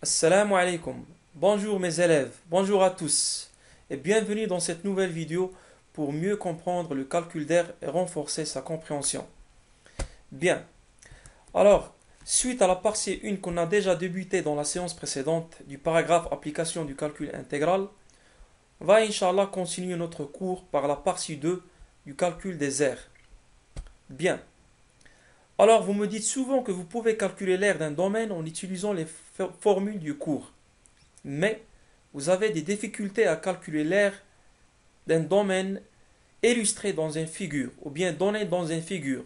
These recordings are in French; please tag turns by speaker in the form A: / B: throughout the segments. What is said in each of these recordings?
A: Assalamu alaikum. Bonjour mes élèves, bonjour à tous et bienvenue dans cette nouvelle vidéo pour mieux comprendre le calcul d'air et renforcer sa compréhension. Bien, alors, suite à la partie 1 qu'on a déjà débuté dans la séance précédente du paragraphe application du calcul intégral, on va Inch'Allah continuer notre cours par la partie 2 du calcul des airs. Bien. Alors, vous me dites souvent que vous pouvez calculer l'air d'un domaine en utilisant les formules du cours. Mais vous avez des difficultés à calculer l'air d'un domaine illustré dans une figure ou bien donné dans une figure,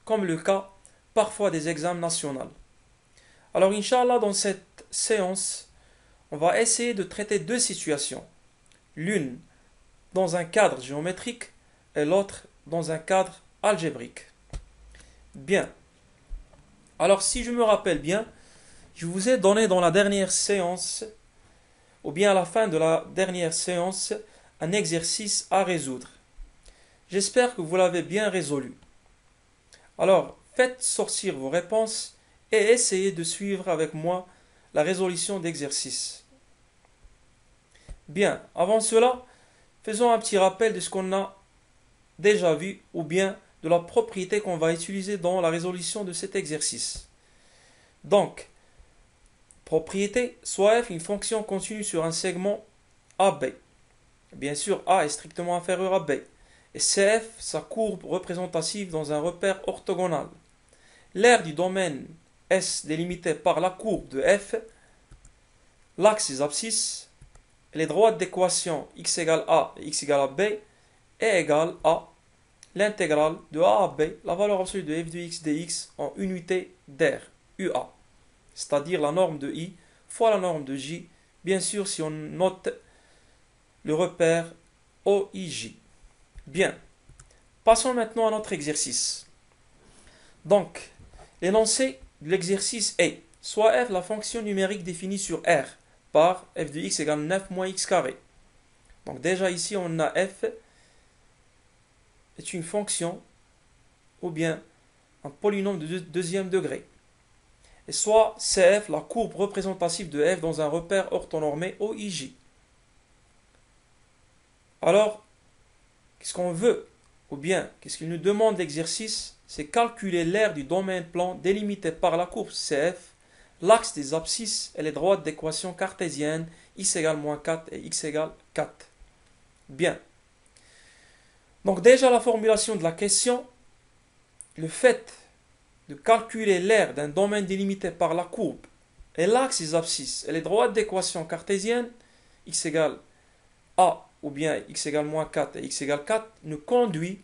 A: comme le cas parfois des examens nationaux. Alors, Inch'Allah, dans cette séance, on va essayer de traiter deux situations. L'une dans un cadre géométrique et l'autre dans un cadre algébrique. Bien. Alors, si je me rappelle bien, je vous ai donné dans la dernière séance ou bien à la fin de la dernière séance, un exercice à résoudre. J'espère que vous l'avez bien résolu. Alors, faites sortir vos réponses et essayez de suivre avec moi la résolution d'exercice. Bien, avant cela, faisons un petit rappel de ce qu'on a déjà vu ou bien de la propriété qu'on va utiliser dans la résolution de cet exercice. Donc, propriété, soit f une fonction continue sur un segment AB. Bien sûr, A est strictement inférieur à B. Et CF, sa courbe représentative dans un repère orthogonal. L'aire du domaine S délimité par la courbe de F, l'axe des abscisses, et les droites d'équation x égale A et x égale à B est égale à l'intégrale de A à B, la valeur absolue de f de x dx en unité d'air, UA. C'est-à-dire la norme de I fois la norme de J, bien sûr si on note le repère OIJ. Bien, passons maintenant à notre exercice. Donc, l'énoncé de l'exercice est soit f la fonction numérique définie sur R par f de x égale 9 moins x carré. Donc déjà ici on a f est une fonction ou bien un polynôme de deuxième degré. Et soit CF, la courbe représentative de f dans un repère orthonormé OIJ. Alors, qu'est-ce qu'on veut, ou bien qu'est-ce qu'il nous demande l'exercice, c'est calculer l'aire du domaine plan délimité par la courbe CF, l'axe des abscisses et les droites d'équation cartésienne x égale moins 4 et x égale 4. Bien. Donc déjà la formulation de la question, le fait de calculer l'aire d'un domaine délimité par la courbe et l'axe des abscisses et les droites d'équation cartésienne x égale a ou bien x égale moins 4 et x égale 4 nous conduit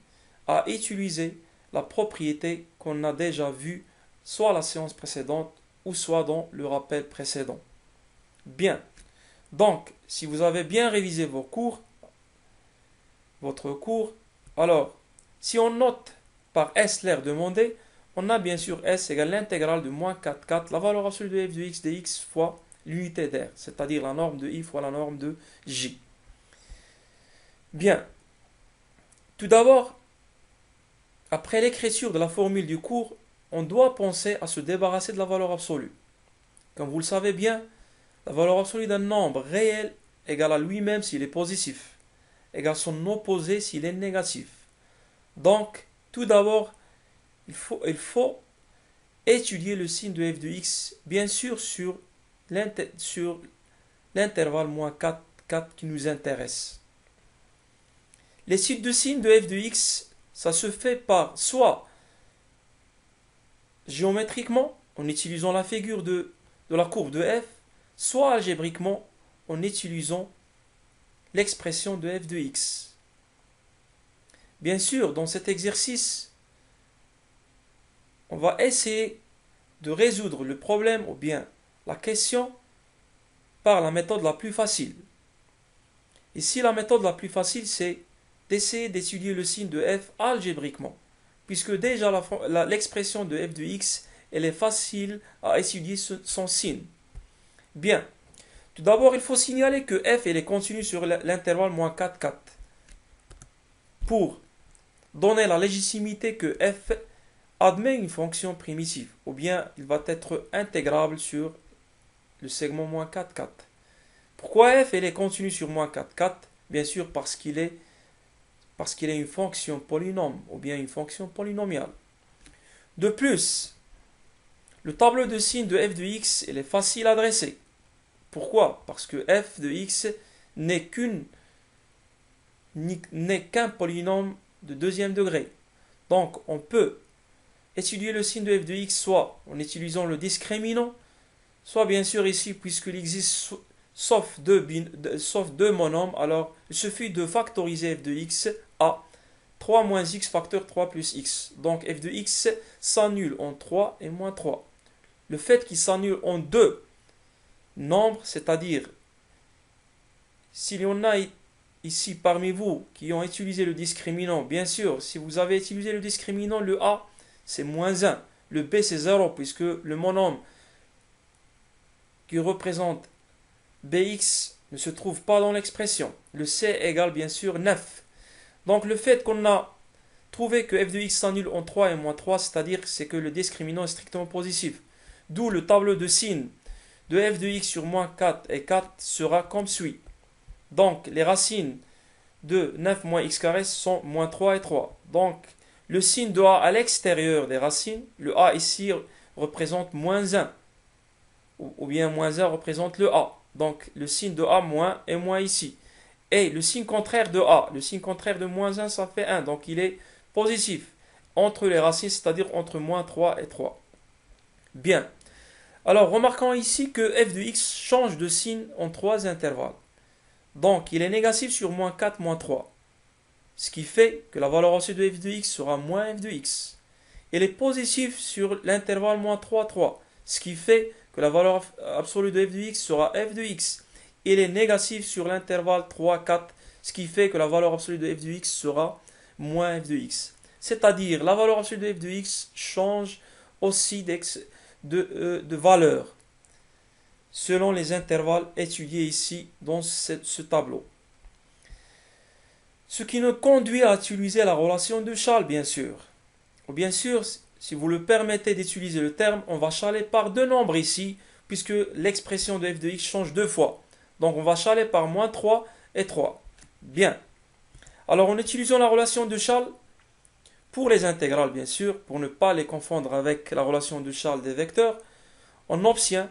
A: à utiliser la propriété qu'on a déjà vue soit à la séance précédente ou soit dans le rappel précédent. Bien. Donc, si vous avez bien révisé votre cours, alors, si on note par S l'aire demandée, on a bien sûr S égale l'intégrale de moins 4, 4, la valeur absolue de f de x dx fois l'unité d'air, c'est-à-dire la norme de I fois la norme de J. Bien. Tout d'abord, après l'écriture de la formule du cours, on doit penser à se débarrasser de la valeur absolue. Comme vous le savez bien, la valeur absolue d'un nombre réel égale à lui-même s'il est positif, égale son opposé s'il est négatif. Donc, tout d'abord, il faut étudier le signe de f de x, bien sûr sur l'intervalle moins 4, 4 qui nous intéresse. Les suites de signes de f de x, ça se fait par soit géométriquement, en utilisant la figure de la courbe de f, soit algébriquement, en utilisant l'expression de f de x. Bien sûr, dans cet exercice, on va essayer de résoudre le problème ou bien la question par la méthode la plus facile. Ici, la méthode la plus facile, c'est d'essayer d'étudier le signe de f algébriquement, puisque déjà l'expression de f de x, elle est facile à étudier son signe. Bien. Tout d'abord, il faut signaler que f elle est continue sur l'intervalle moins 4, 4. Pour donner la légitimité que f admet une fonction primitive, ou bien il va être intégrable sur le segment moins 4, 4. Pourquoi f est continu sur moins 4, 4? Bien sûr parce qu'il est une fonction polynôme ou bien une fonction polynomiale. De plus, le tableau de signes de f de x il est facile à dresser. Pourquoi? Parce que f de x n'est qu'un polynôme de deuxième degré. Donc on peut étudier le signe de f de x soit en utilisant le discriminant, soit bien sûr ici, puisqu'il existe sauf deux monômes, alors il suffit de factoriser f de x à 3 moins x facteur 3 plus x. Donc f de x s'annule en 3 et moins 3. Le fait qu'il s'annule en deux nombres, c'est-à-dire s'il y en a ici parmi vous qui ont utilisé le discriminant, bien sûr, si vous avez utilisé le discriminant, le a c'est moins 1, le b c'est 0, puisque le monôme qui représente bx ne se trouve pas dans l'expression. Le c égale bien sûr 9. Donc le fait qu'on a trouvé que f de x s'annule en 3 et moins 3, c'est-à-dire c'est que le discriminant est strictement positif. D'où le tableau de signes de f de x sur moins 4 et 4 sera comme suit. Donc les racines de 9 moins x carré sont moins 3 et 3. Donc le signe de a à l'extérieur des racines, le a ici représente moins 1. Ou bien moins 1 représente le a. Donc le signe de a moins est moins ici. Et le signe contraire de a, le signe contraire de moins 1, ça fait 1. Donc il est positif entre les racines, c'est-à-dire entre moins 3 et 3. Bien. Alors remarquons ici que f de x change de signe en 3 intervalles. Donc il est négatif sur moins 4, moins 3. Ce qui fait que la valeur absolue de f de x sera moins f de x. Il est positif sur l'intervalle moins 3, 3. Ce qui fait que la valeur absolue de f de x sera f de x. Il est négatif sur l'intervalle 3, 4. Ce qui fait que la valeur absolue de f de x sera moins f de x. C'est-à-dire la valeur absolue de f de x change aussi de valeur selon les intervalles étudiés ici dans ce tableau. Ce qui nous conduit à utiliser la relation de Charles, bien sûr. Ou bien sûr, si vous le permettez d'utiliser le terme, on va chaler par deux nombres ici, puisque l'expression de f de x change deux fois. Donc on va chaler par moins 3 et 3. Bien. Alors en utilisant la relation de Charles, pour les intégrales bien sûr, pour ne pas les confondre avec la relation de Charles des vecteurs, on obtient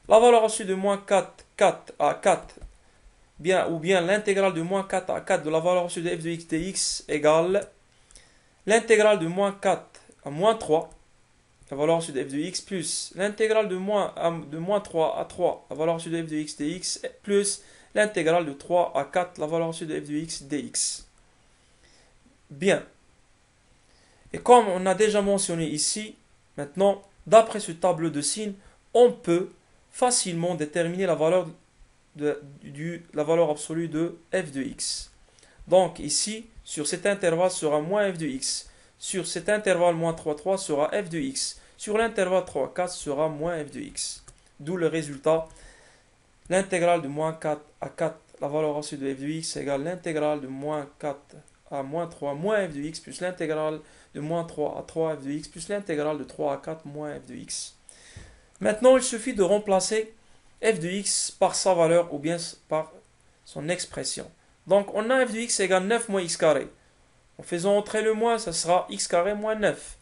A: la valeur absolue de moins 4, 4 à 4, ou bien l'intégrale de moins 4 à 4 de la valeur absolue de f de x dx égale l'intégrale de moins 4 à moins 3, la valeur absolue de f de x, plus l'intégrale de moins 3 à 3, la valeur absolue de f de x dx, plus l'intégrale de 3 à 4, la valeur absolue de f de x dx. Bien. Et comme on a déjà mentionné ici, maintenant, d'après ce tableau de signes, on peut facilement déterminer la valeur absolue de f de x. Donc ici, sur cet intervalle sera moins f de x. Sur cet intervalle moins 3, 3 sera f de x. Sur l'intervalle 3, 4 sera moins f de x. D'où le résultat, l'intégrale de moins 4 à 4, la valeur absolue de f de x égale l'intégrale de moins 4 à moins 3 moins f de x plus l'intégrale de moins 3 à 3 f de x plus l'intégrale de 3 à 4 moins f de x. Maintenant, il suffit de remplacer f de x par sa valeur ou bien par son expression. Donc, on a f de x égale 9 moins x carré. En faisant entrer le moins, ça sera x carré moins 9.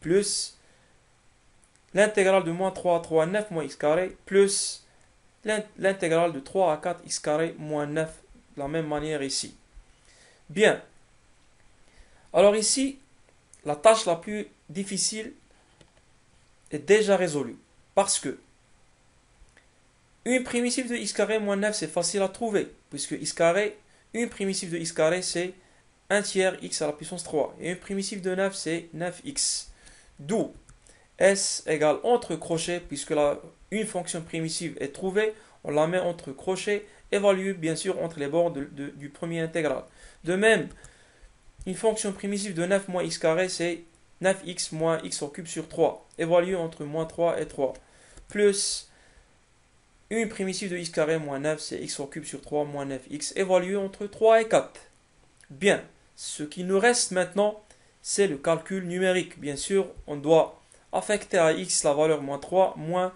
A: Plus l'intégrale de moins 3 à 3, 9 moins x carré. Plus l'intégrale de 3 à 4 x carré moins 9. De la même manière ici. Bien. Alors ici, la tâche la plus difficile est déjà résolue. Parce que une primitive de x carré moins 9, c'est facile à trouver. Puisque x carré, une primitive de x carré, c'est 1 tiers x à la puissance 3. Et une primitive de 9, c'est 9x. D'où s égale entre crochets, puisque une fonction primitive est trouvée, on la met entre crochets, évaluée bien sûr entre les bords du premier intégral. De même, une fonction primitive de 9 moins x carré, c'est 9x moins x au cube sur 3, évaluée entre moins 3 et 3. Plus une primitive de x carré moins 9, c'est x au cube sur 3 moins 9x, évaluée entre 3 et 4. Bien, ce qui nous reste maintenant, c'est le calcul numérique. Bien sûr, on doit affecter à x la valeur moins 3, moins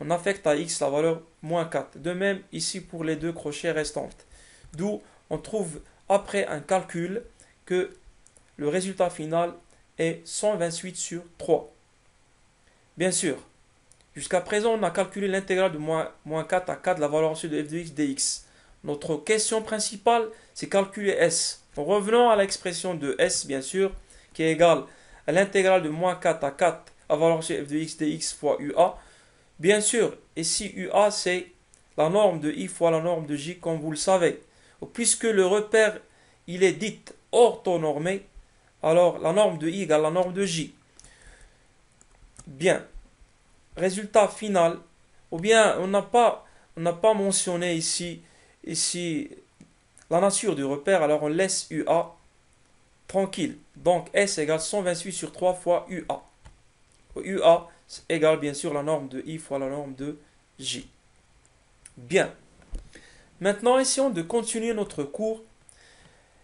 A: on affecte à x la valeur moins 4. De même, ici pour les deux crochets restantes. D'où on trouve après un calcul que le résultat final est 128 sur 3. Bien sûr, jusqu'à présent, on a calculé l'intégrale de moins 4 à 4 de la valeur absolue de f de x dx. Notre question principale, c'est calculer s. Revenons à l'expression de s, bien sûr, qui est égale à l'intégrale de moins 4 à 4 à valeur absolue f de x dx fois UA. Bien sûr, ici UA, c'est la norme de I fois la norme de J, comme vous le savez. Puisque le repère, il est dit orthonormé, alors la norme de I égale la norme de J. Bien. Résultat final, ou bien on n'a pas mentionné ici la nature du repère, alors on laisse UA tranquille. Donc S égale 128 sur 3 fois UA. UA égale bien sûr la norme de I fois la norme de J. Bien. Maintenant, essayons de continuer notre cours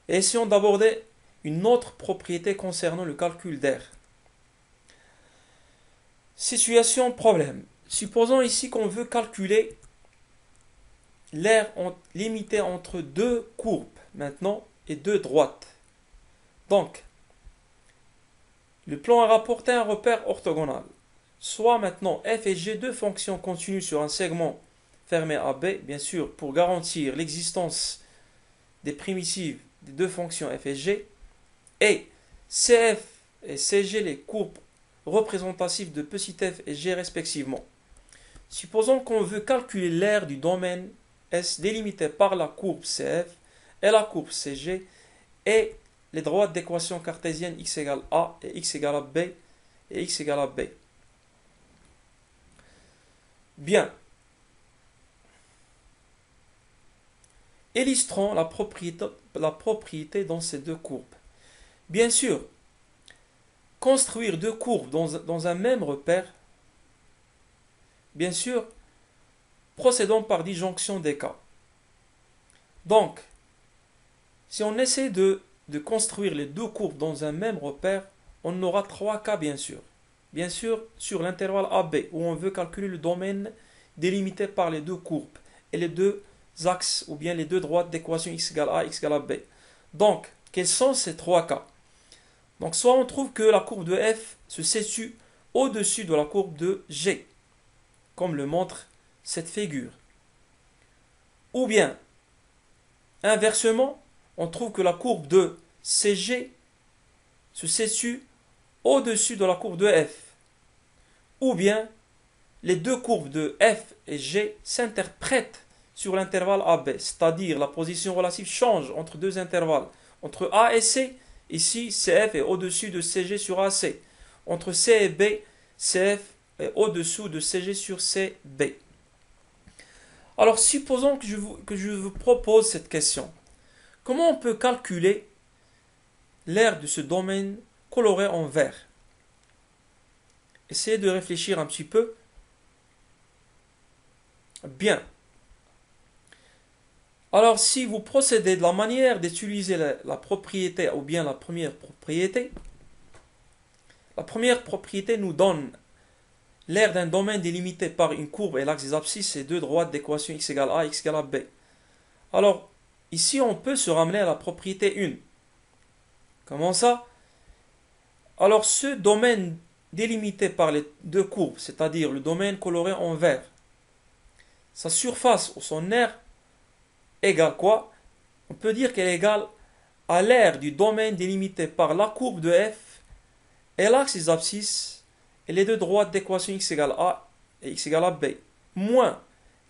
A: et essayons d'aborder une autre propriété concernant le calcul d'air. Situation problème. Supposons ici qu'on veut calculer l'air limité entre deux courbes maintenant et deux droites. Donc, le plan a rapporté un repère orthogonal. Soit maintenant f et g, deux fonctions continues sur un segment fermé AB, bien sûr, pour garantir l'existence des primitives des deux fonctions f et g, et CF et CG, les courbes représentatives de petit f et g respectivement. Supposons qu'on veut calculer l'aire du domaine S délimité par la courbe CF et la courbe CG et les droites d'équation cartésienne x égale A et x égale à B et x égale à B. Bien. Illustrons la propriété dans ces deux courbes. Bien sûr, construire deux courbes dans un même repère, bien sûr, procédons par disjonction des cas. Donc, si on essaie de construire les deux courbes dans un même repère, on aura trois cas bien sûr. Bien sûr, sur l'intervalle AB, où on veut calculer le domaine délimité par les deux courbes et les deux axes, ou bien les deux droites d'équation x égale A, x égale à B. Donc, quels sont ces trois cas? Donc, soit on trouve que la courbe de F se situe au-dessus de la courbe de G, comme le montre cette figure. Ou bien, inversement, on trouve que la courbe de CG se situe au-dessus de la courbe de F. Ou bien, les deux courbes de F et G s'interprètent sur l'intervalle AB, c'est-à-dire la position relative change entre deux intervalles. Entre A et C, ici CF est au-dessus de CG sur AC. Entre C et B, CF est au-dessous de CG sur CB. Alors, supposons que je vous propose cette question. Comment on peut calculer l'aire de ce domaine coloré en vert? Essayez de réfléchir un petit peu. Bien. Alors, si vous procédez de la manière d'utiliser la propriété ou bien la première propriété nous donne l'aire d'un domaine délimité par une courbe et l'axe des abscisses et deux droites d'équation x égale A, x égale à B. Alors, ici, on peut se ramener à la propriété 1. Comment ça? Alors, ce domaine délimité par les deux courbes, c'est-à-dire le domaine coloré en vert, sa surface ou son aire égale quoi? On peut dire qu'elle est égale à l'aire du domaine délimité par la courbe de F et l'axe des abscisses et les deux droites d'équation x égale A et x égale à B, moins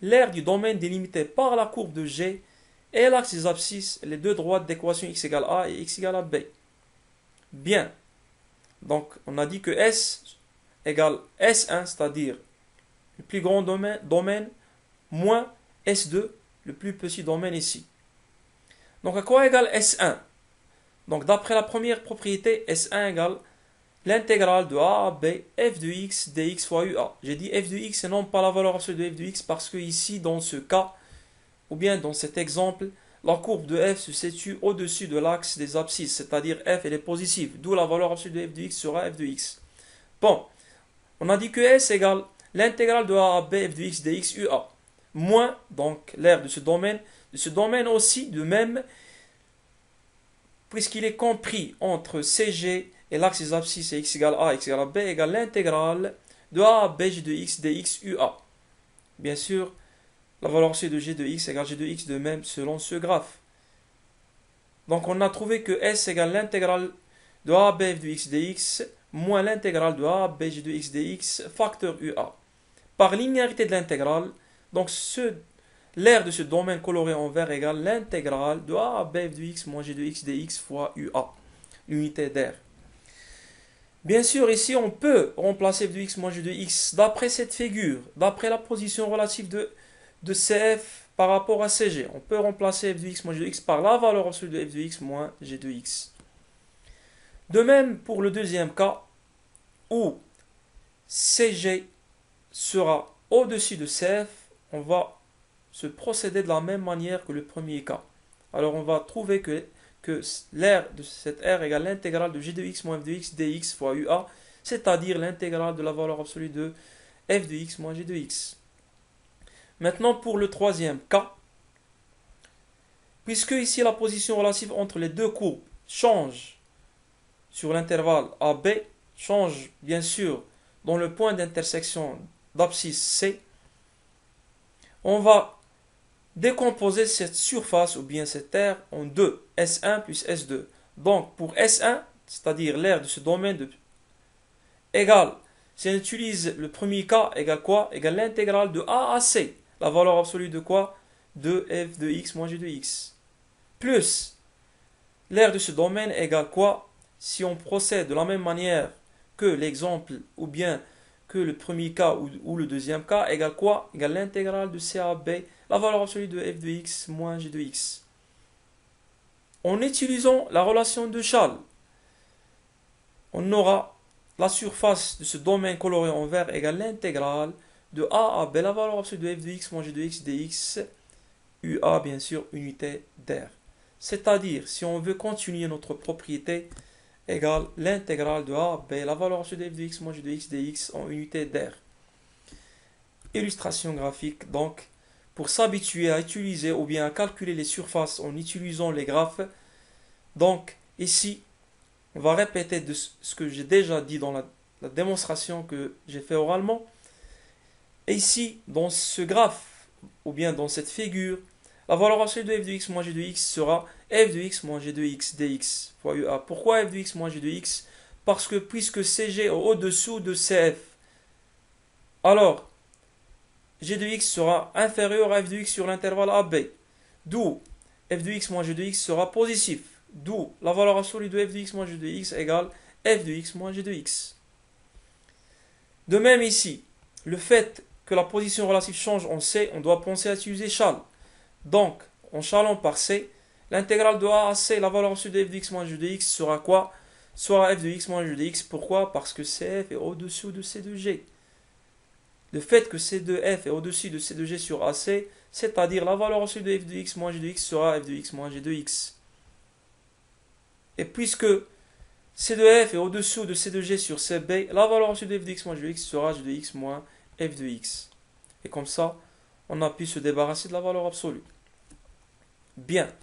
A: l'aire du domaine délimité par la courbe de G et l'axe des abscisses et les deux droites d'équation x égale A et x égale à B. Bien. Donc, on a dit que S égale S1, c'est-à-dire le plus grand domaine, moins S2, le plus petit domaine ici. Donc, à quoi égale S1? Donc, d'après la première propriété, S1 égale l'intégrale de A à B, f de x dx fois UA. J'ai dit f de x et non pas la valeur absolue de f de x parce que ici, dans ce cas, ou bien dans cet exemple, la courbe de f se situe au-dessus de l'axe des abscisses, c'est-à-dire f elle est positive, d'où la valeur absolue de f de x sera f de x. Bon, on a dit que S égale l'intégrale de a à b f de x dx UA, moins donc l'aire de ce domaine aussi, de même, puisqu'il est compris entre CG et l'axe des abscisses et x égale à b égale l'intégrale de a à b g de x dx UA. Bien sûr, la valeur c de g de x égale g de x de même selon ce graphe. Donc on a trouvé que S égale l'intégrale de a à b f de x dx moins l'intégrale de a à b g de x dx facteur UA. Par linéarité de l'intégrale, donc l'aire de ce domaine coloré en vert égale l'intégrale de a à b f de x moins g de x dx fois UA, l'unité d'aire. Bien sûr, ici on peut remplacer f de x moins g de x d'après cette figure, d'après la position relative de CF par rapport à CG. On peut remplacer f de x moins g de x par la valeur absolue de f de x moins g de x. De même pour le deuxième cas, où CG sera au-dessus de CF, on va se procéder de la même manière que le premier cas. Alors on va trouver que l'aire de cette R égale l'intégrale de g de x moins f de x dx fois UA, c'est-à-dire l'intégrale de la valeur absolue de f de x moins g de x. Maintenant pour le troisième cas, puisque ici la position relative entre les deux courbes change sur l'intervalle AB, change bien sûr dans le point d'intersection d'abscisse C, on va décomposer cette surface ou bien cette aire en deux, S1 plus S2. Donc pour S1, c'est-à-dire l'aire de ce domaine égale, si on utilise le premier cas, égale quoi? Égale l'intégrale de A à C. La valeur absolue de quoi? De f de x moins g de x. Plus l'aire de ce domaine égale quoi? Si on procède de la même manière que l'exemple ou bien que le premier cas ou le deuxième cas, égale quoi? Égale l'intégrale de C à B, la valeur absolue de f de x moins g de x. En utilisant la relation de Schall, on aura la surface de ce domaine coloré en vert égale l'intégrale de A à B, la valeur absolue de f de x moins g de x dx, UA bien sûr, unité d'aire. C'est-à-dire, si on veut continuer notre propriété, égale l'intégrale de A à B, la valeur absolue de f de x moins g de x dx en unité d'aire. Illustration graphique, donc, pour s'habituer à utiliser ou bien à calculer les surfaces en utilisant les graphes. Donc, ici, on va répéter de ce que j'ai déjà dit dans la démonstration que j'ai fait oralement. Et ici, dans ce graphe, ou bien dans cette figure, la valeur absolue de f de x moins g de x sera f de x moins g de x dx fois UA. Pourquoi f de x moins g de x? Parce que puisque CG est au-dessous de CF, alors g de x sera inférieur à f de x sur l'intervalle AB. D'où f de x moins g de x sera positif. D'où la valeur absolue de f de x moins g de x égale f de x moins g de x. De même ici, le fait que la position relative change en C, on doit penser à utiliser Schall. Donc, en challant par C, l'intégrale de A à C, la valeur absolue de f de x moins g de x sera quoi? Sera f de x moins g de x. Pourquoi? Parce que CF est au-dessous de C de G. Le fait que C de F est au-dessus de C de G sur AC, c'est-à-dire la valeur absolue de f de x moins g de x sera f de x moins g de x. Et puisque C de F est au-dessous de C de G sur CB, la valeur absolue de f de x moins g de x sera g de x moins f de x. Et comme ça, on a pu se débarrasser de la valeur absolue. Bien.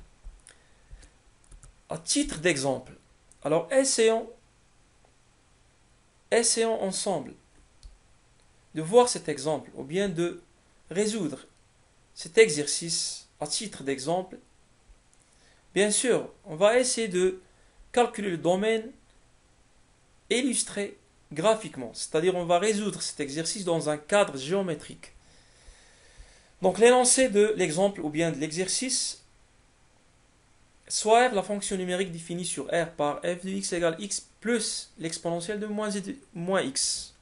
A: À titre d'exemple, alors essayons ensemble de voir cet exemple, ou bien de résoudre cet exercice à titre d'exemple. Bien sûr, on va essayer de calculer le domaine illustré graphiquement, c'est-à-dire on va résoudre cet exercice dans un cadre géométrique. Donc l'énoncé de l'exemple ou bien de l'exercice, soit f, la fonction numérique définie sur R par f de x égale x plus l'exponentielle de moins x.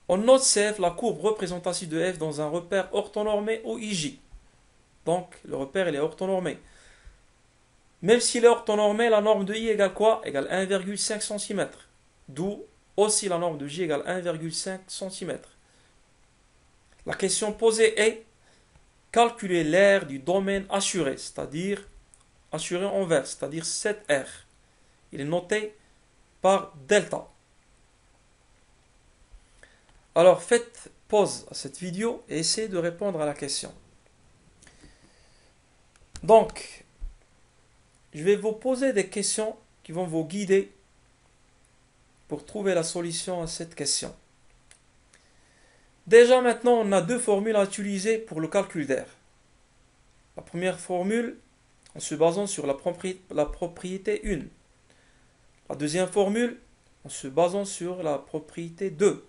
A: On note CF la courbe représentative de f dans un repère orthonormé au IJ. Donc le repère il est orthonormé. Même s'il est orthonormé, la norme de I égale quoi? Égale 1,5 cm. D'où aussi la norme de J égale 1,5 cm. La question posée est calculer l'aire du domaine assuré, c'est-à-dire assuré en vert, c'est-à-dire 7R. Il est noté par delta. Alors faites pause à cette vidéo et essaie de répondre à la question. Donc, je vais vous poser des questions qui vont vous guider pour trouver la solution à cette question. Déjà maintenant, on a deux formules à utiliser pour le calcul d'air. La première formule, en se basant sur la propriété 1. La deuxième formule, en se basant sur la propriété 2.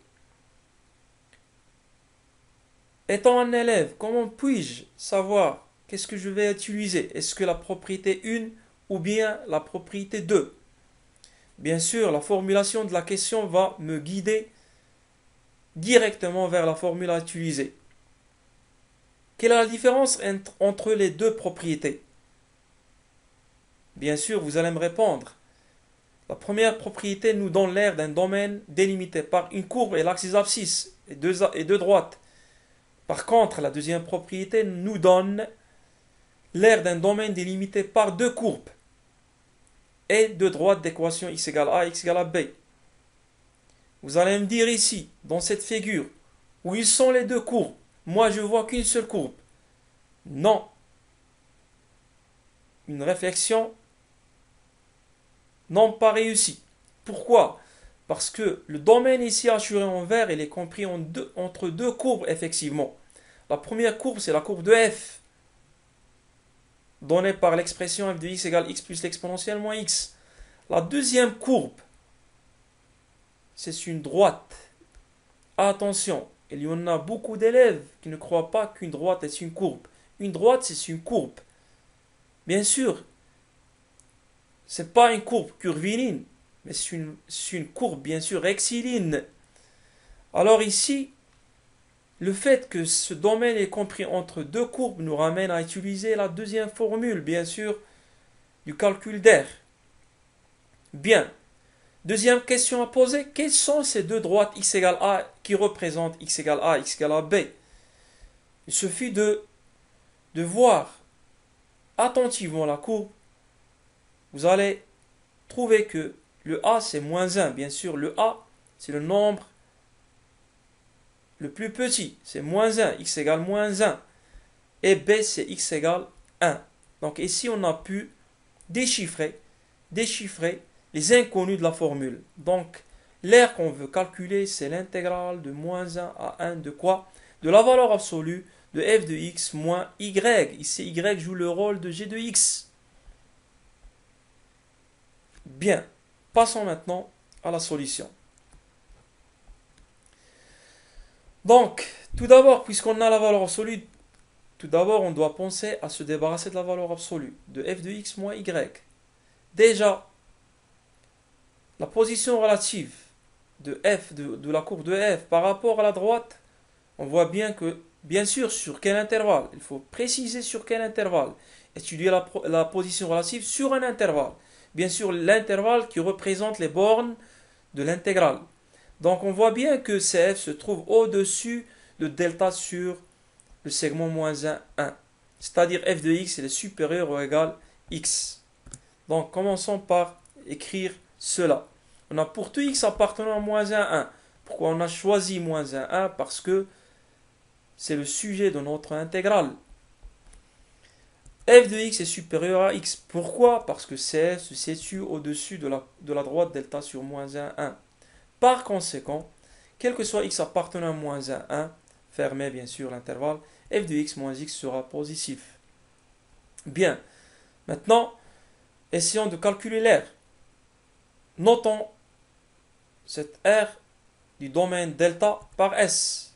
A: Étant un élève, comment puis-je savoir qu'est-ce que je vais utiliser? Est-ce que la propriété 1 ou bien la propriété 2? Bien sûr, la formulation de la question va me guider directement vers la formule à utiliser. Quelle est la différence entre les deux propriétés? Bien sûr, vous allez me répondre. La première propriété nous donne l'aire d'un domaine délimité par une courbe et l'axe des abscisses et deux droites. Par contre, la deuxième propriété nous donne l'aire d'un domaine délimité par deux courbes et deux droites d'équation x égale a, x égale à b. Vous allez me dire ici, dans cette figure, où ils sont les deux courbes? Moi, je vois qu'une seule courbe. Non. Une réflexion non pas réussie. Pourquoi? Parce que le domaine ici assuré en vert, il est compris entre deux courbes, effectivement. La première courbe, c'est la courbe de f, donnée par l'expression f de x égale x plus l'exponentielle moins x. La deuxième courbe, c'est une droite. Attention, il y en a beaucoup d'élèves qui ne croient pas qu'une droite est une courbe. Une droite, c'est une courbe. Bien sûr, ce n'est pas une courbe curviligne, mais c'est une courbe, bien sûr, rectiligne. Alors ici, le fait que ce domaine est compris entre deux courbes nous ramène à utiliser la deuxième formule, bien sûr, du calcul d'air. Bien. Deuxième question à poser, quelles sont ces deux droites x égale a qui représentent x égale a, x égale à b? Il suffit de voir attentivement la courbe. Vous allez trouver que le a c'est moins 1. Bien sûr, le a c'est le nombre le plus petit. C'est moins 1, x égale moins 1. Et b c'est x égale 1. Donc ici on a pu déchiffrer les inconnus de la formule. Donc, l'aire qu'on veut calculer, c'est l'intégrale de moins 1 à 1 de quoi? De la valeur absolue de f de x moins y. Ici, y joue le rôle de g de x. Bien, passons maintenant à la solution. Donc, tout d'abord, puisqu'on a la valeur absolue, tout d'abord, on doit penser à se débarrasser de la valeur absolue de f de x moins y. Déjà, la position relative de f, de la courbe de f par rapport à la droite, on voit bien que, bien sûr, sur quel intervalle? Il faut préciser sur quel intervalle. Étudier la position relative sur un intervalle. Bien sûr, l'intervalle qui représente les bornes de l'intégrale. Donc, on voit bien que CF se trouve au-dessus de delta sur le segment moins 1, 1. C'est-à-dire f de x est supérieur ou égal x. Donc, commençons par écrire cela. On a pour tout x appartenant à moins 1, 1. Pourquoi on a choisi moins 1, 1? Parce que c'est le sujet de notre intégrale. F de x est supérieur à x. Pourquoi? Parce que CF se situe au-dessus de la droite delta sur moins 1, 1. Par conséquent, quel que soit x appartenant à moins 1, 1, fermez bien sûr l'intervalle, f de x moins x sera positif. Bien. Maintenant, essayons de calculer l'aire. Notons cette R du domaine delta par S.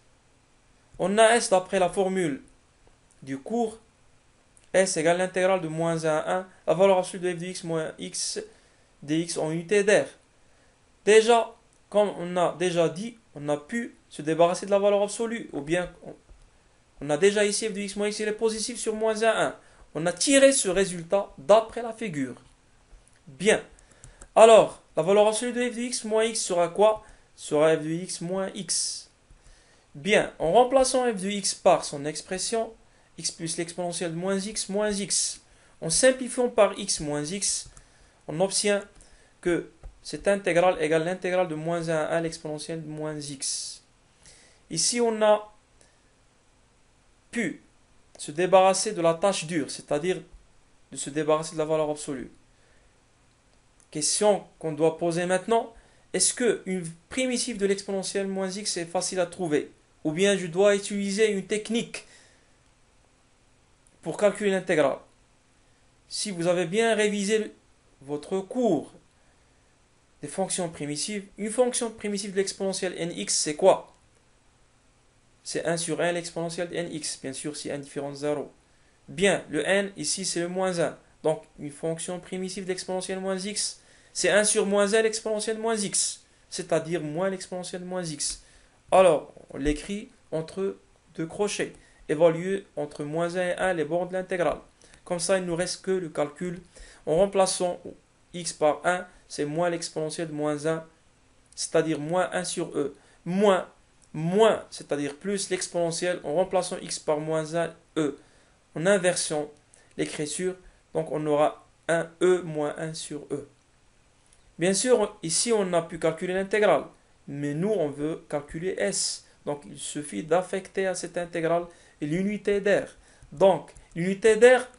A: On a S d'après la formule du cours. S égale l'intégrale de moins 1 à 1, la valeur absolue de f de x moins x dx en unité d'air. Déjà, comme on a déjà dit, on a pu se débarrasser de la valeur absolue. Ou bien, on a déjà ici f de x moins x, il est positif sur moins 1 à 1. On a tiré ce résultat d'après la figure. Bien. Alors, la valeur absolue de f de x moins x sera quoi? Sera f de x moins x. Bien, en remplaçant f de x par son expression, x plus l'exponentielle de moins x, en simplifiant par x moins x, on obtient que cette intégrale égale l'intégrale de moins 1 à 1 l'exponentielle de moins x. Ici, on a pu se débarrasser de la tâche dure, c'est-à-dire de se débarrasser de la valeur absolue. Question qu'on doit poser maintenant, est-ce qu'une primitive de l'exponentielle moins x est facile à trouver? Ou bien je dois utiliser une technique pour calculer l'intégrale? Si vous avez bien révisé votre cours des fonctions primitives, une fonction primitive de l'exponentielle nx, c'est quoi? C'est 1 sur 1 l'exponentielle de nx, bien sûr si n différent de 0. Bien, le n ici c'est le moins 1. Donc une fonction primitive de l'exponentielle moins x, c'est 1 sur moins 1 l'exponentielle moins x, c'est-à-dire moins l'exponentielle moins x. Alors, on l'écrit entre deux crochets, évaluer entre moins 1 et 1 les bornes de l'intégrale. Comme ça, il ne nous reste que le calcul. En remplaçant x par 1, c'est moins l'exponentielle de moins 1, c'est-à-dire moins 1 sur e, moins, c'est-à-dire plus l'exponentielle en remplaçant x par moins 1, e. En inversion l'écriture, donc on aura 1e moins 1 sur e. Bien sûr, ici on a pu calculer l'intégrale, mais nous on veut calculer s. Donc il suffit d'affecter à cette intégrale l'unité d'air. Donc l'unité d'air,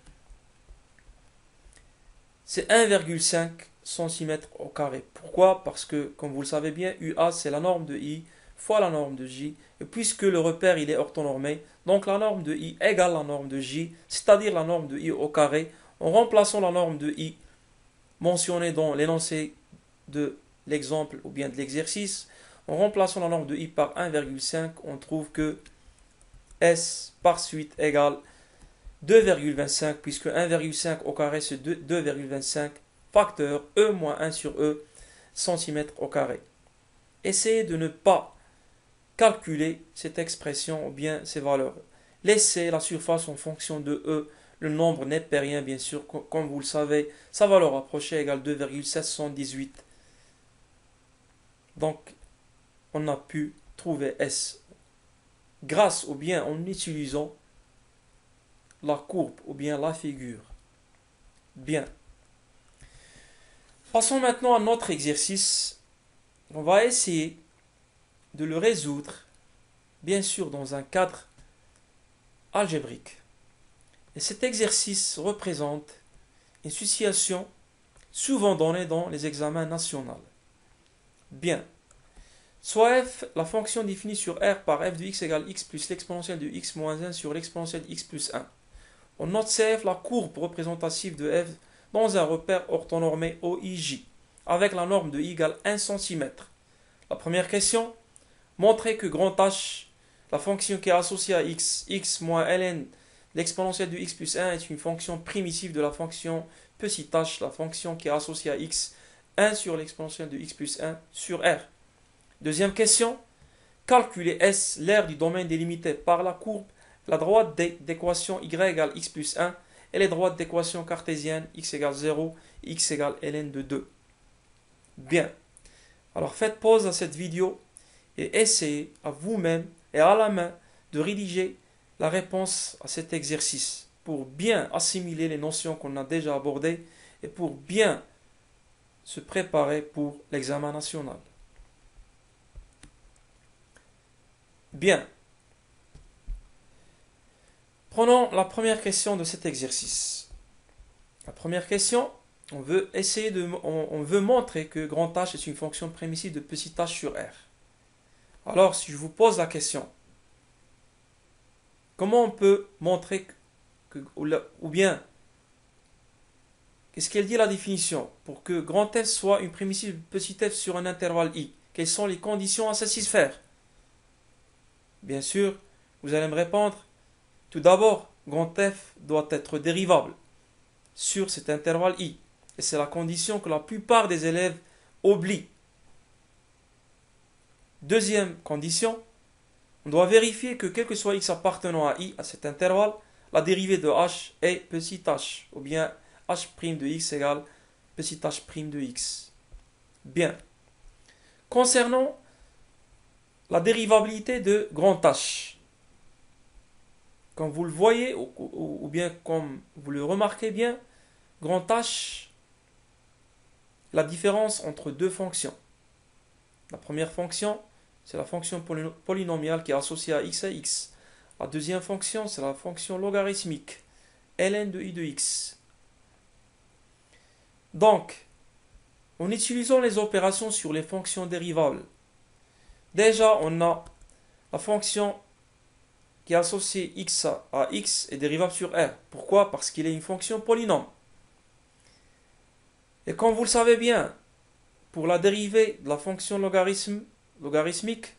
A: c'est 1,5 cm au carré. Pourquoi? Parce que, comme vous le savez bien, UA c'est la norme de I fois la norme de J. Et puisque le repère il est orthonormé, donc la norme de I égale la norme de J, c'est-à-dire la norme de I au carré, en remplaçant la norme de I mentionnée dans l'énoncé de l'exemple ou bien de l'exercice, en remplaçant la norme de I par 1,5, on trouve que S par suite égale 2,25, puisque 1,5 au carré c'est 2,25 facteur E moins 1 sur E centimètre au carré. Essayez de ne pas calculer cette expression ou bien ces valeurs. Laissez la surface en fonction de E. Le nombre népérien, bien sûr, comme vous le savez, sa valeur approchée égale 2,718. Donc, on a pu trouver S grâce ou bien en utilisant la courbe ou bien la figure. Bien. Passons maintenant à notre exercice. On va essayer de le résoudre, bien sûr dans un cadre algébrique. Et cet exercice représente une situation souvent donnée dans les examens nationaux. Bien. Soit f, la fonction définie sur R par f de x égale x plus l'exponentielle de x moins 1 sur l'exponentielle de x plus 1. On note CF la courbe représentative de f dans un repère orthonormé OIJ, avec la norme de i égale 1 cm. La première question, montrer que grand H, la fonction qui est associée à x moins ln, l'exponentielle de x plus 1 est une fonction primitive de la fonction petit h, la fonction qui est associée à x, 1 sur l'exponentielle de x plus 1 sur R. Deuxième question, calculer S, l'aire du domaine délimité par la courbe, la droite d'équation y égale x plus 1 et les droites d'équation cartésienne x égale 0, x égale ln de 2. Bien. Alors faites pause à cette vidéo et essayez à vous-même et à la main de rédiger la réponse à cet exercice pour bien assimiler les notions qu'on a déjà abordées et pour bien se préparer pour l'examen national. Bien. Prenons la première question de cet exercice. La première question, on veut montrer que grand H est une fonction primitive de petit h sur R. Alors, si je vous pose la question, comment on peut montrer ou bien, qu'est-ce qu'elle dit la définition pour que grand F soit une primitive de petit f sur un intervalle I? Quelles sont les conditions à satisfaire? Bien sûr, vous allez me répondre, tout d'abord, grand F doit être dérivable sur cet intervalle I. Et c'est la condition que la plupart des élèves oublient. Deuxième condition, on doit vérifier que quel que soit x appartenant à I à cet intervalle, la dérivée de h est petit h, ou bien h' de x égale petit h' de x. Bien. Concernant la dérivabilité de grand H, comme vous le voyez, ou bien comme vous le remarquez bien, grand H, la différence entre deux fonctions. La première fonction, c'est la fonction polynomiale qui est associée à x et x. La deuxième fonction, c'est la fonction logarithmique, ln de i de x. Donc, en utilisant les opérations sur les fonctions dérivables, déjà on a la fonction qui est associée x à x est dérivable sur r. Pourquoi? Parce qu'il est une fonction polynôme. Et comme vous le savez bien, pour la dérivée de la fonction logarithmique,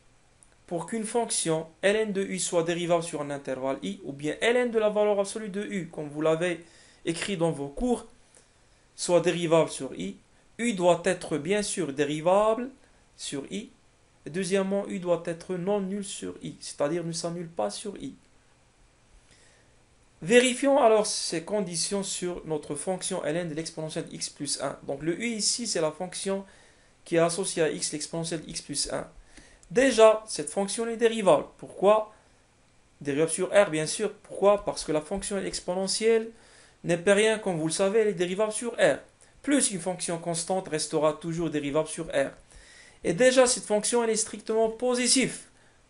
A: pour qu'une fonction ln de u soit dérivable sur un intervalle i, ou bien ln de la valeur absolue de u, comme vous l'avez écrit dans vos cours, soit dérivable sur i, u doit être bien sûr dérivable sur i, et deuxièmement, u doit être non nul sur i, c'est-à-dire ne s'annule pas sur i. Vérifions alors ces conditions sur notre fonction ln de l'exponentielle x plus 1. Donc le u ici, c'est la fonction qui est associée à x, l'exponentielle x plus 1. Déjà, cette fonction est dérivable. Pourquoi? Dérivable sur r, bien sûr. Pourquoi? Parce que la fonction exponentielle n'est pas rien, comme vous le savez, elle est dérivable sur r. Plus une fonction constante restera toujours dérivable sur r. Et déjà, cette fonction, elle est strictement positive.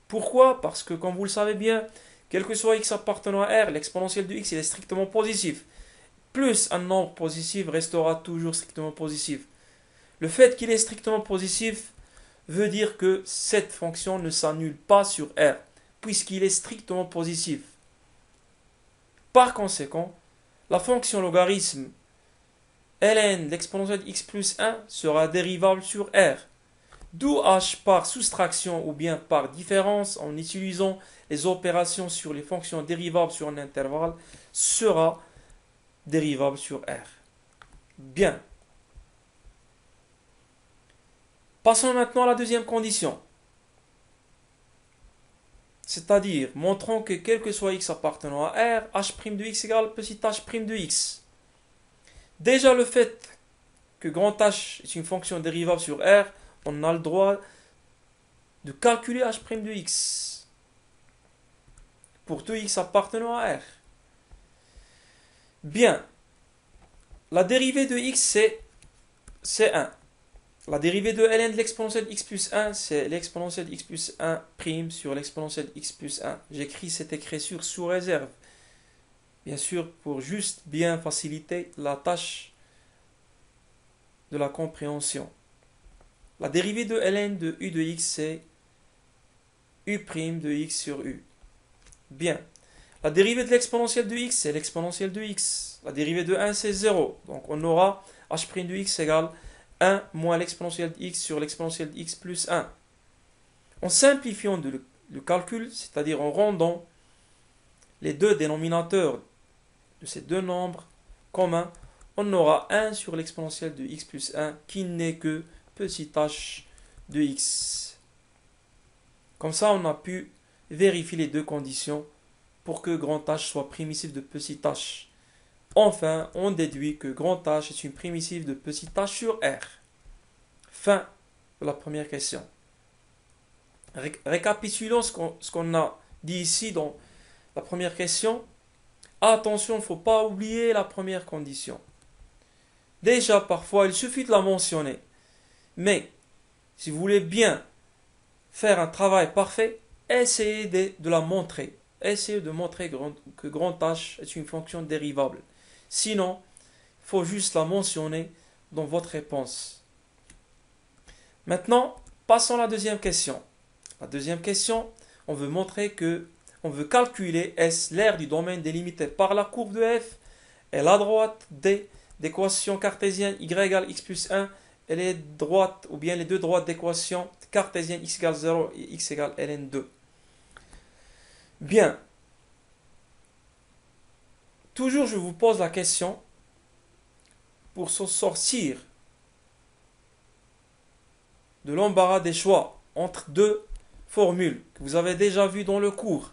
A: Pourquoi? Parce que, comme vous le savez bien, quel que soit x appartenant à r, l'exponentielle de x, il est strictement positif. Plus un nombre positif restera toujours strictement positif. Le fait qu'il est strictement positif veut dire que cette fonction ne s'annule pas sur r, puisqu'il est strictement positif. Par conséquent, la fonction logarithme ln l'exponentielle x plus 1 sera dérivable sur r. D'où h par soustraction ou bien par différence en utilisant les opérations sur les fonctions dérivables sur un intervalle sera dérivable sur r. Bien. Passons maintenant à la deuxième condition. C'est-à-dire, montrons que quel que soit x appartenant à r, h' de x égale petit h' de x. Déjà le fait que grand H est une fonction dérivable sur R, on a le droit de calculer h' de x pour tout x appartenant à R. Bien, la dérivée de x c'est 1. La dérivée de ln de l'exponentielle x plus 1, c'est l'exponentielle x plus 1 prime sur l'exponentielle x plus 1. J'écris cette écriture sous réserve. Bien sûr, pour juste bien faciliter la tâche de la compréhension. La dérivée de ln de u de x, c'est u' de x sur u. Bien. La dérivée de l'exponentielle de x, c'est l'exponentielle de x. La dérivée de 1, c'est 0. Donc on aura h' de x égale 1 moins l'exponentielle de x sur l'exponentielle de x plus 1. En simplifiant le calcul, c'est-à-dire en rendant les deux dénominateurs de ces deux nombres communs, on aura 1 sur l'exponentielle de x plus 1 qui n'est que petit h de x. Comme ça, on a pu vérifier les deux conditions pour que grand H soit primitif de petit h. Enfin, on déduit que grand H est une primitive de petit h sur R. Fin de la première question. Récapitulons ce qu'on a dit ici dans la première question. Attention, il ne faut pas oublier la première condition. Déjà, parfois, il suffit de la mentionner. Mais, si vous voulez bien faire un travail parfait, essayez de la montrer. Essayez de montrer que grand H est une fonction dérivable. Sinon, il faut juste la mentionner dans votre réponse. Maintenant, passons à la deuxième question. La deuxième question, on veut montrer que on veut calculer S, l'aire du domaine délimité par la courbe de f et la droite D d'équation cartésienne y égale x plus 1 et les droites ou bien les deux droites d'équation cartésienne x égale 0 et x égale ln 2. Bien. Toujours je vous pose la question pour se sortir de l'embarras des choix entre deux formules que vous avez déjà vues dans le cours.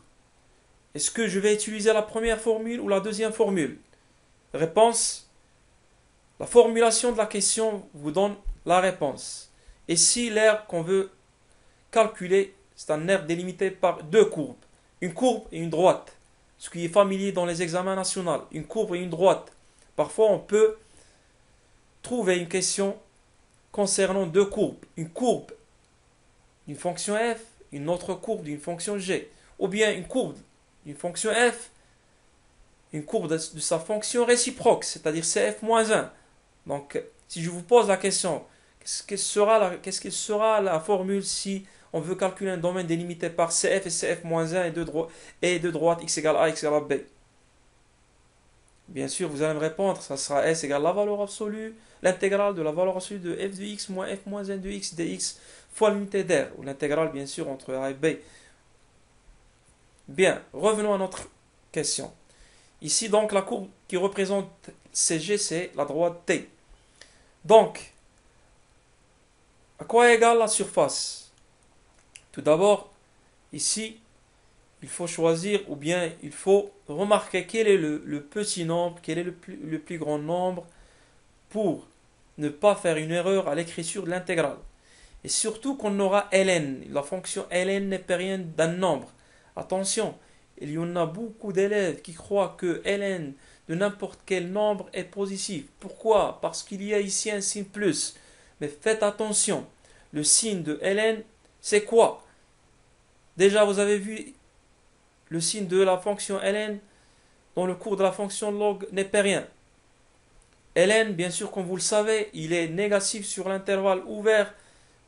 A: Est-ce que je vais utiliser la première formule ou la deuxième formule? Réponse: la formulation de la question vous donne la réponse. Et si l'aire qu'on veut calculer, c'est un aire délimité par deux courbes, une courbe et une droite, ce qui est familier dans les examens nationaux, une courbe et une droite. Parfois, on peut trouver une question concernant deux courbes, une courbe d'une fonction f une autre courbe d'une fonction g, ou bien une courbe d'une fonction f, une courbe de sa fonction réciproque, c'est-à-dire cf moins 1. Donc, si je vous pose la question, qu'est-ce que sera la formule si on veut calculer un domaine délimité par cf et cf moins 1 et de droite x égale a, x égale b? Bien sûr, vous allez me répondre, ça sera s égale la valeur absolue, l'intégrale de la valeur absolue de f de x moins f moins 1 de x dx fois l'unité d'air, ou l'intégrale bien sûr entre a et b. Bien, revenons à notre question. Ici donc la courbe qui représente CG, c'est la droite T. Donc, à quoi est égale la surface? Tout d'abord, ici, il faut choisir, ou bien il faut remarquer quel est le petit nombre, quel est le plus grand nombre, pour ne pas faire une erreur à l'écriture de l'intégrale. Et surtout qu'on aura ln. La fonction ln n'est pas rien d'un nombre. Attention, il y en a beaucoup d'élèves qui croient que ln de n'importe quel nombre est positif. Pourquoi? Parce qu'il y a ici un signe plus. Mais faites attention, le signe de ln, c'est quoi? Déjà, vous avez vu le signe de la fonction ln dans le cours de la fonction log n'est pas rien. ln, bien sûr, comme vous le savez, il est négatif sur l'intervalle ouvert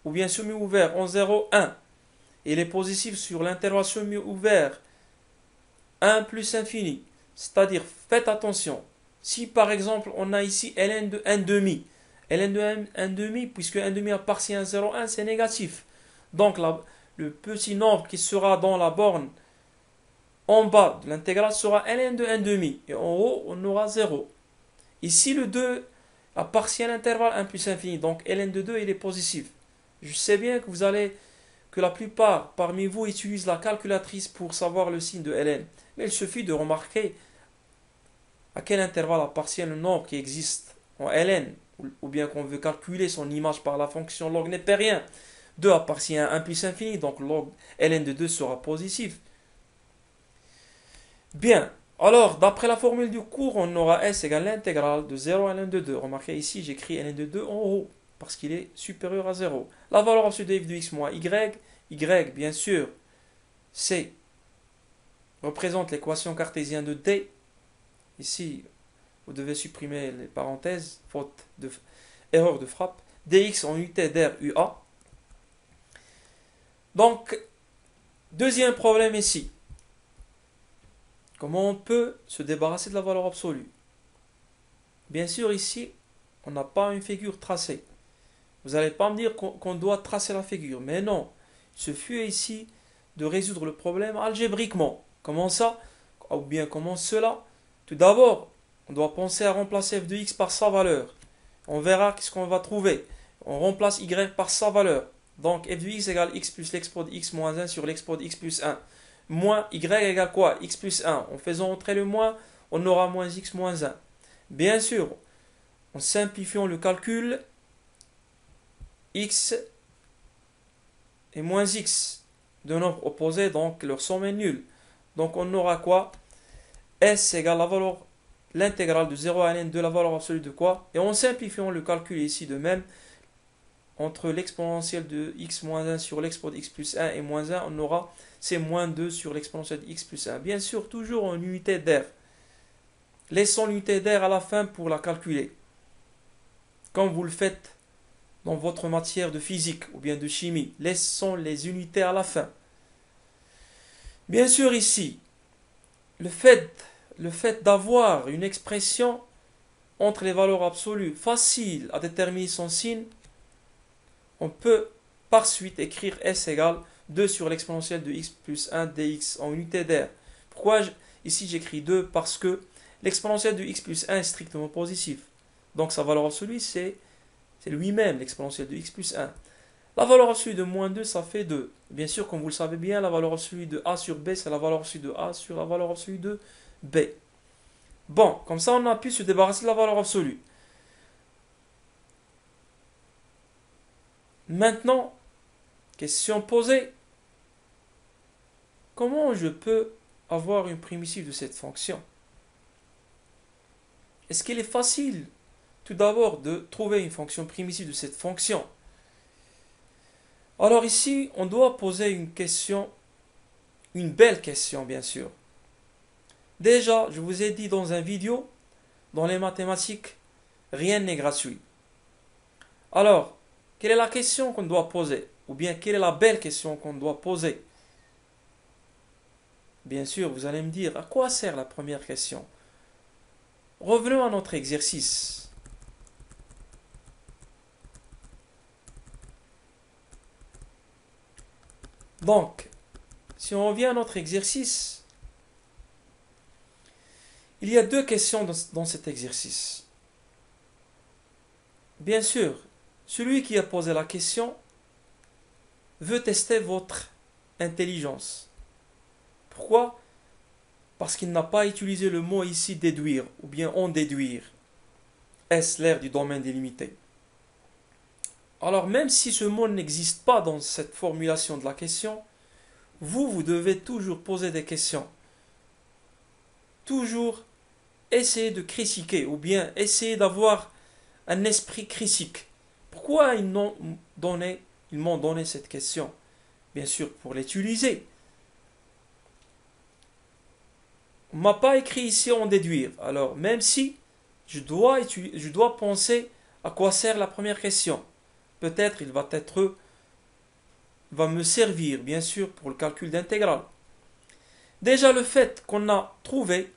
A: ou bien semi-ouvert en 0, 1. Il est positif sur l'intervalle semi-ouvert 1 plus infini. C'est-à-dire, faites attention. Si par exemple, on a ici ln de 1 demi, ln de 1 demi, puisque 1 demi appartient à 0, 1, c'est négatif. Donc, le petit nombre qui sera dans la borne en bas de l'intégrale sera ln de 1 demi. Et en haut, on aura 0. Ici, le 2 appartient à l'intervalle 1 plus infini. Donc, ln de 2, il est positif. Je sais bien que la plupart parmi vous utilisent la calculatrice pour savoir le signe de ln. Mais il suffit de remarquer à quel intervalle appartient le nombre qui existe en ln, ou bien qu'on veut calculer son image par la fonction log népérien. 2 appartient à 1 plus infini, donc log ln de 2 sera positif. Bien, alors d'après la formule du cours, on aura s égale l'intégrale de 0 à ln de 2. Remarquez ici, j'écris ln de 2 en haut, parce qu'il est supérieur à 0. La valeur absolue de f de x moins y, bien sûr, c'est représente l'équation cartésienne de D. Ici, vous devez supprimer les parenthèses, erreur de frappe. dx en unité d'air UA. Donc, deuxième problème ici. Comment on peut se débarrasser de la valeur absolue? Bien sûr, ici, on n'a pas une figure tracée. Vous n'allez pas me dire qu'on doit tracer la figure. Mais non, il suffit ici de résoudre le problème algébriquement. Comment ça? Ou bien comment cela? Tout d'abord, on doit penser à remplacer f de x par sa valeur. On verra qu'est-ce qu'on va trouver. On remplace y par sa valeur. Donc f de x égale x plus l'expo de x moins 1 sur l'expo de x plus 1. Moins y égale quoi? X plus 1. En faisant entrer le moins, on aura moins x moins 1. Bien sûr, en simplifiant le calcul, x et moins x, deux nombres opposés, donc leur somme est nulle. Donc on aura quoi? S égale l'intégrale de 0 à ln de la valeur absolue de quoi? Et en simplifiant le calcul ici de même, entre l'exponentielle de x moins 1 sur l'expo de x plus 1 et moins 1, on aura c'est moins 2 sur l'exponentielle de x plus 1. Bien sûr, toujours en unité d'air. Laissons l'unité d'air à la fin pour la calculer. Comme vous le faites dans votre matière de physique ou bien de chimie. Laissons les unités à la fin. Bien sûr, ici, le fait d'avoir une expression entre les valeurs absolues facile à déterminer son signe, on peut par suite écrire S égale 2 sur l'exponentielle de x plus 1 dx en unité d'air. Pourquoi ici j'écris 2? Parce que l'exponentielle de x plus 1 est strictement positif. Donc sa valeur absolue, c'est lui-même l'exponentielle de x plus 1. La valeur absolue de moins 2, ça fait 2. Bien sûr, comme vous le savez bien, la valeur absolue de a sur b, c'est la valeur absolue de a sur la valeur absolue de b. Bon, comme ça, on a pu se débarrasser de la valeur absolue. Maintenant, question posée. Comment je peux avoir une primitive de cette fonction? Est-ce qu'il est facile, tout d'abord, de trouver une fonction primitive de cette fonction? Alors ici, on doit poser une question, une belle question bien sûr. Déjà, je vous ai dit dans une vidéo, dans les mathématiques, rien n'est gratuit. Alors, quelle est la question qu'on doit poser? Ou bien, quelle est la belle question qu'on doit poser? Bien sûr, vous allez me dire, à quoi sert la première question? Revenons à notre exercice. Donc, si on revient à notre exercice, il y a deux questions dans cet exercice. Bien sûr, celui qui a posé la question veut tester votre intelligence. Pourquoi? Parce qu'il n'a pas utilisé le mot ici déduire ou bien en déduire. Est-ce l'air du domaine délimité? Alors même si ce mot n'existe pas dans cette formulation de la question, vous devez toujours poser des questions. Toujours essayer de critiquer ou bien essayer d'avoir un esprit critique. Pourquoi ils m'ont donné cette question? Bien sûr pour l'utiliser. On ne m'a pas écrit ici en déduire. Alors même si je dois penser à quoi sert la première question. Peut-être il va me servir bien sûr pour le calcul d'intégrale. Déjà le fait qu'on a trouvé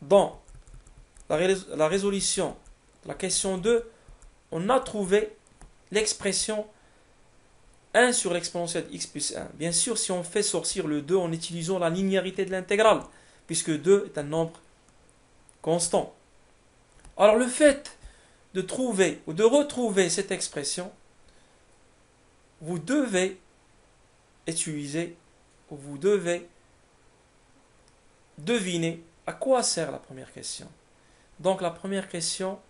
A: dans la résolution de la question 2, on a trouvé l'expression 1 sur l'exponentielle de x plus 1. Bien sûr, si on fait sortir le 2 en utilisant la linéarité de l'intégrale, puisque 2 est un nombre constant. Alors le fait de trouver ou de retrouver cette expression, vous devez utiliser, ou vous devez deviner à quoi sert la première question. Donc la première question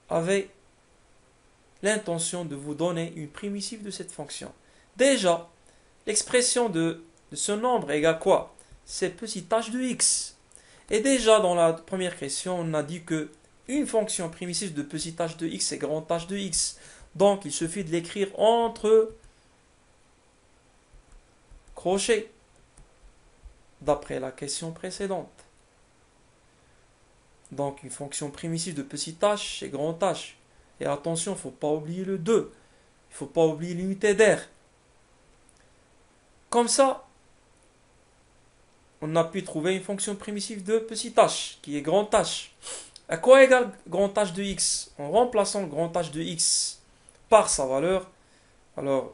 A: avait l'intention de vous donner une primitive de cette fonction. Déjà, l'expression de ce nombre égale quoi? C'est petit h de x. Et déjà dans la première question, on a dit que une fonction primitive de petit h de x est grand h de x. Donc il suffit de l'écrire entre crochets, d'après la question précédente. Donc une fonction primitive de petit h c'est grand h. Et attention, il ne faut pas oublier le 2. Il ne faut pas oublier l'unité d'air. Comme ça, on a pu trouver une fonction primitive de petit h, qui est grand h. À quoi égale grand h de x? En remplaçant le grand h de x par sa valeur, alors,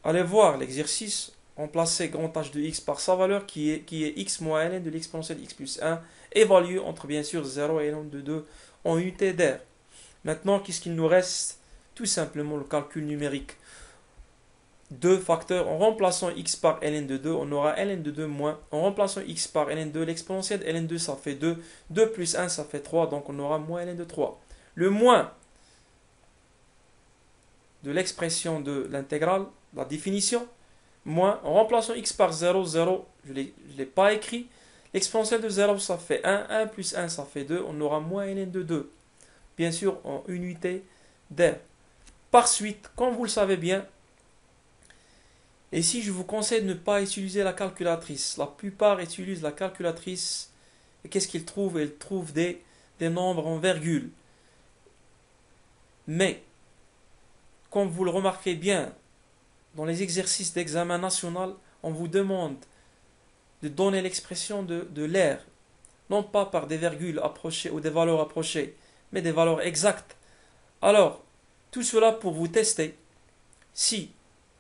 A: allez voir l'exercice, remplacer grand h de x par sa valeur, qui est x moins ln de l'exponentielle de x plus 1, évalué entre bien sûr 0 et ln de 2 en unité d'air. Maintenant, qu'est-ce qu'il nous reste? Tout simplement le calcul numérique. Deux facteurs, en remplaçant x par ln de 2, on aura ln de 2 moins. En remplaçant x par ln de, l'exponentielle de ln de ça fait 2. 2 plus 1, ça fait 3, donc on aura moins ln de 3. Le moins de l'expression de l'intégrale, la définition, moins, en remplaçant x par 0, 0, je ne l'ai pas écrit. L'exponentielle de 0, ça fait 1. 1 plus 1, ça fait 2. On aura moins ln de 2. Bien sûr en unité d'air. Par suite, comme vous le savez bien, et si je vous conseille de ne pas utiliser la calculatrice, la plupart utilisent la calculatrice, et qu'est-ce qu'ils trouvent? Ils trouvent des nombres en virgule. Mais, comme vous le remarquez bien, dans les exercices d'examen national, on vous demande de donner l'expression de l'air, non pas par des virgules approchées ou des valeurs approchées, mais des valeurs exactes. Alors, tout cela pour vous tester si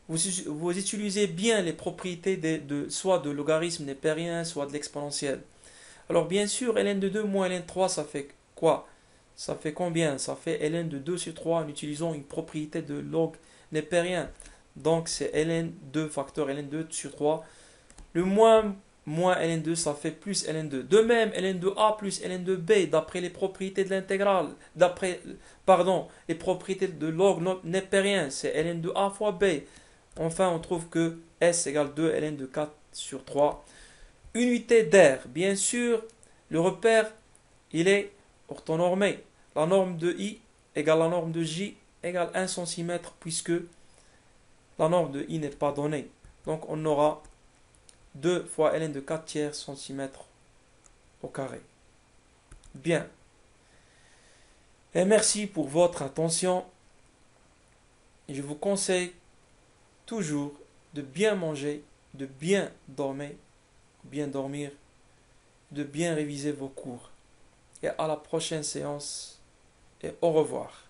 A: vous utilisez bien les propriétés soit de logarithme népérien, soit de l'exponentielle. Alors bien sûr, ln de 2 moins ln de 3, ça fait quoi? Ça fait combien? Ça fait ln de 2 sur 3 en utilisant une propriété de log népérien. Donc c'est ln2 facteur ln2 sur 3. Le moins ln2, ça fait plus ln2. De même, ln2a plus ln2b, d'après les propriétés de l'intégrale, les propriétés de log népérien, c'est ln2a fois b. Enfin, on trouve que S égale 2 ln de 4 sur 3. Unité d'air, bien sûr, le repère, il est orthonormé. La norme de I égale la norme de J égale 1 cm puisque la norme de I n'est pas donnée. Donc on aura 2 fois ln de 4 tiers centimètres au carré. Bien. Et merci pour votre attention. Je vous conseille toujours de bien manger, de bien dormir, de bien réviser vos cours. Et à la prochaine séance et au revoir.